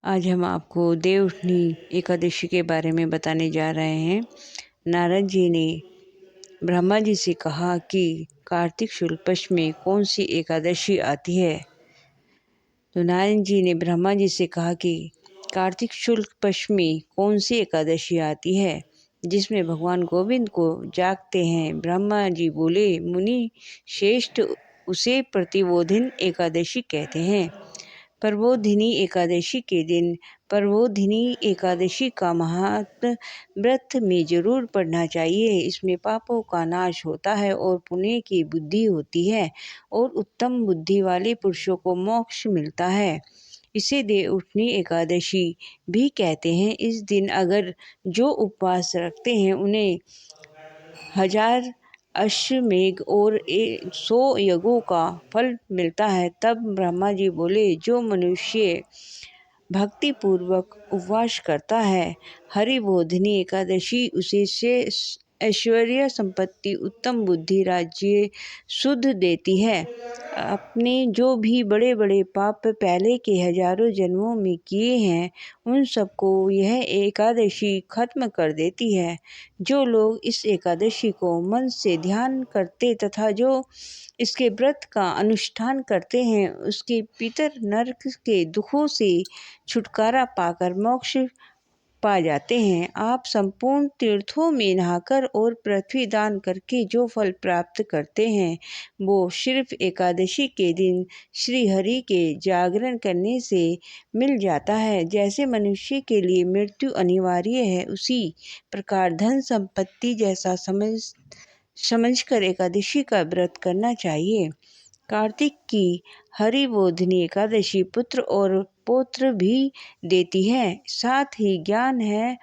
आज हम आपको देवउठनी एकादशी के बारे में बताने जा रहे हैं। नारद जी ने ब्रह्मा जी से कहा कि कार्तिक शुक्ल पक्ष में कौन सी एकादशी आती है। तो नारद जी ने ब्रह्मा जी से कहा कि कार्तिक शुक्ल पक्ष में कौन सी एकादशी आती है जिसमें भगवान गोविंद को जागते हैं। ब्रह्मा जी बोले, मुनि श्रेष्ठ, उसे प्रतिबोधिनी एकादशी कहते हैं। प्रबोधिनी एकादशी के दिन प्रबोधिनी एकादशी का महात्म्य व्रत में जरूर पढ़ना चाहिए। इसमें पापों का नाश होता है और पुण्य की बुद्धि होती है और उत्तम बुद्धि वाले पुरुषों को मोक्ष मिलता है। इसे देवउठनी एकादशी भी कहते हैं। इस दिन अगर जो उपवास रखते हैं उन्हें 1000 अश्वमेघ और 100 यज्ञों का फल मिलता है। तब ब्रह्मा जी बोले, जो मनुष्य भक्ति पूर्वक उपवास करता है, हरिबोधिनी एकादशी उसे ऐश्वर्य, संपत्ति, उत्तम बुद्धि, राज्य, शुद्ध देती है। अपने जो भी बड़े बड़े पाप पहले के हजारों जन्मों में किए हैं उन सबको यह एकादशी खत्म कर देती है। जो लोग इस एकादशी को मन से ध्यान करते तथा जो इसके व्रत का अनुष्ठान करते हैं उसके पितर नरक के दुखों से छुटकारा पाकर मोक्ष पा जाते हैं। आप संपूर्ण तीर्थों में नहाकर और पृथ्वी दान करके जो फल प्राप्त करते हैं वो सिर्फ एकादशी के दिन श्री हरि के जागरण करने से मिल जाता है। जैसे मनुष्य के लिए मृत्यु अनिवार्य है उसी प्रकार धन संपत्ति जैसा समझकर एकादशी का व्रत करना चाहिए। कार्तिक की हरिबोधिनी एकादशी पुत्र और पौत्र भी देती है। साथ ही ज्ञान है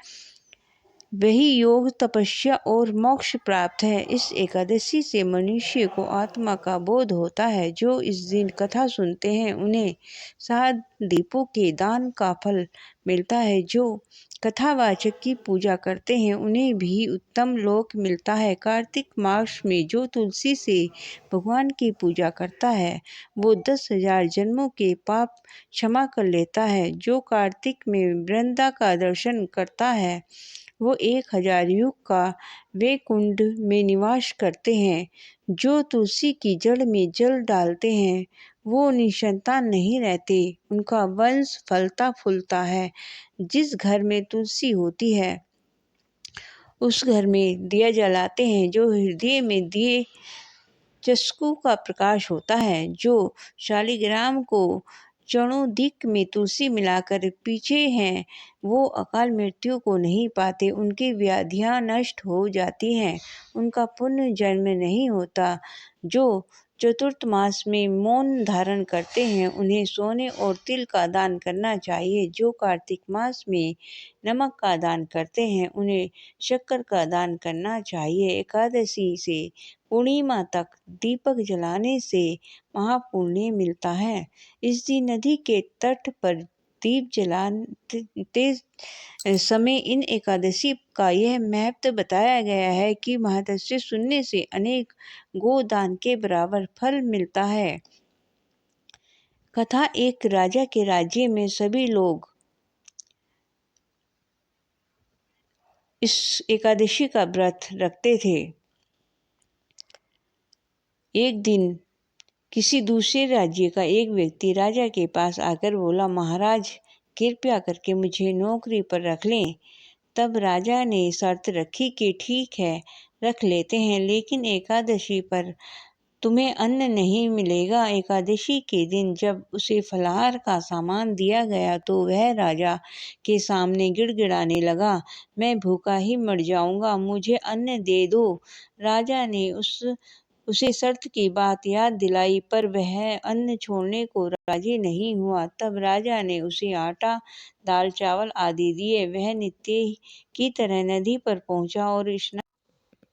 वही योग, तपस्या और मोक्ष प्राप्त है। इस एकादशी से मनुष्य को आत्मा का बोध होता है। जो इस दिन कथा सुनते हैं उन्हें 7 दीपों के दान का फल मिलता है। जो कथावाचक की पूजा करते हैं उन्हें भी उत्तम लोक मिलता है। कार्तिक मास में जो तुलसी से भगवान की पूजा करता है वो 10,000 जन्मों के पाप क्षमा कर लेता है। जो कार्तिक में वृंदा का दर्शन करता है वो 1000 युग का वैकुंठ में निवास करते हैं। जो तुलसी की जड़ में जल डालते हैं वो निसंतान नहीं रहते, उनका वंश फलता फूलता है। जिस घर में तुलसी होती है उस घर में दिया जलाते हैं। जो हृदय में दिए चस्कू का प्रकाश होता है। जो शालिग्राम को चरणों दिक में तुलसी मिलाकर पीछे हैं वो अकाल मृत्यु को नहीं पाते, उनकी व्याधियां नष्ट हो जाती हैं, उनका पुण्य जन्म नहीं होता। जो चतुर्थ मास में मौन धारण करते हैं उन्हें सोने और तिल का दान करना चाहिए। जो कार्तिक मास में नमक का दान करते हैं उन्हें शक्कर का दान करना चाहिए। एकादशी से पूर्णिमा तक दीपक जलाने से महापुण्य मिलता है। इस दिन नदी के तट पर दीप जलाते समय इन एकादशी का यह महत्व बताया गया है कि महात्म्य सुनने से अनेक गोदान के बराबर फल मिलता है। कथा, एक राजा के राज्य में सभी लोग इस एकादशी का व्रत रखते थे। एक दिन किसी दूसरे राज्य का एक व्यक्ति राजा के पास आकर बोला, महाराज कृपया करके मुझे नौकरी पर रख लें। तब राजा ने शर्त रखी कि ठीक है, रख लेते हैं, लेकिन एकादशी पर तुम्हें अन्न नहीं मिलेगा। एकादशी के दिन जब उसे फलाहार का सामान दिया गया तो वह राजा के सामने गिड़गिड़ाने लगा, मैं भूखा ही मर जाऊंगा, मुझे अन्न दे दो। राजा ने उसे शर्त की बात याद दिलाई पर वह अन्न छोड़ने को राजी नहीं हुआ। तब राजा ने उसे आटा, दाल, चावल आदि दिए। वह नित्य की तरह नदी पर पहुंचा और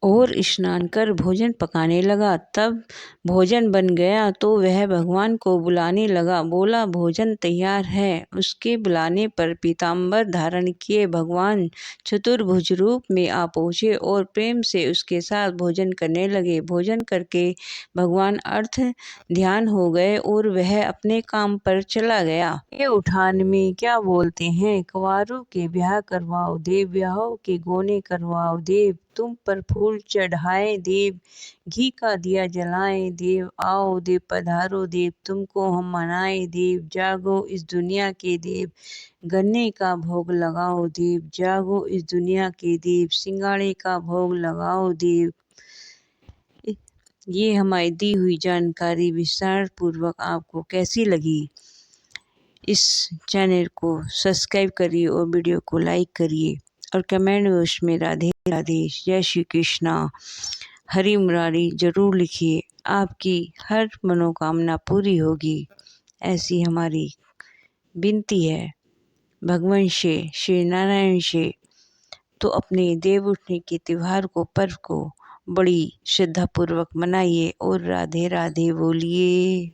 और स्नान कर भोजन पकाने लगा। तब भोजन बन गया तो वह भगवान को बुलाने लगा। बोला, भोजन तैयार है। उसके बुलाने पर पीताम्बर धारण किए भगवान चतुर्भुज रूप में आ पहुँचे और प्रेम से उसके साथ भोजन करने लगे। भोजन करके भगवान अर्थ ध्यान हो गए और वह अपने काम पर चला गया। ये उठान में क्या बोलते हैं? कुंवारों के ब्याह करवाओ देव, ब्याहों के गोने करवाओ देव, तुम पर फूल चढ़ाए देव, घी का दिया जलाए देव, आओ देव पधारो देव, तुमको हम मनाए देव, जागो इस दुनिया के देव, गन्ने का भोग लगाओ देव, जागो इस दुनिया के देव, सिंगाड़े का भोग लगाओ देव। ये हमारी दी हुई जानकारी विस्तार पूर्वक आपको कैसी लगी? इस चैनल को सब्सक्राइब करिए और वीडियो को लाइक करिए और कमेंट बॉक्स में राधे राधे, जय श्री कृष्णा, हरि मुरारी जरूर लिखिए। आपकी हर मनोकामना पूरी होगी, ऐसी हमारी विनती है भगवान से, श्री नारायण से। तो अपने देव उठने के त्यौहार को, पर्व को बड़ी श्रद्धापूर्वक मनाइए और राधे राधे बोलिए।